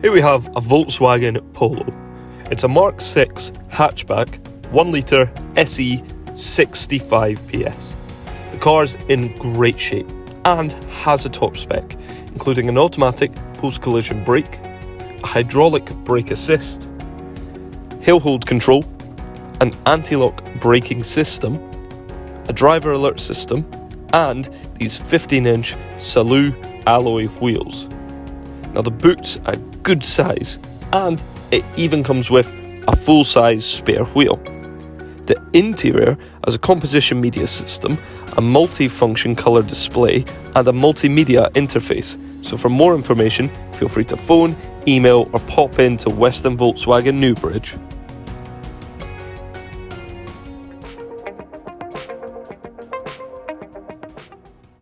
Here we have a Volkswagen Polo. It's a Mark 6 hatchback, 1 litre SE65 PS. The car's in great shape and has a top spec, including an automatic post-collision brake, a hydraulic brake assist, hill hold control, an anti-lock braking system, a driver alert system, and these 15-inch Salou alloy wheels. Now the boot's a good size, and it even comes with a full-size spare wheel. The interior has a composition media system, a multifunction colour display, and a multimedia interface. So for more information, feel free to phone, email, or pop into Western Volkswagen Newbridge.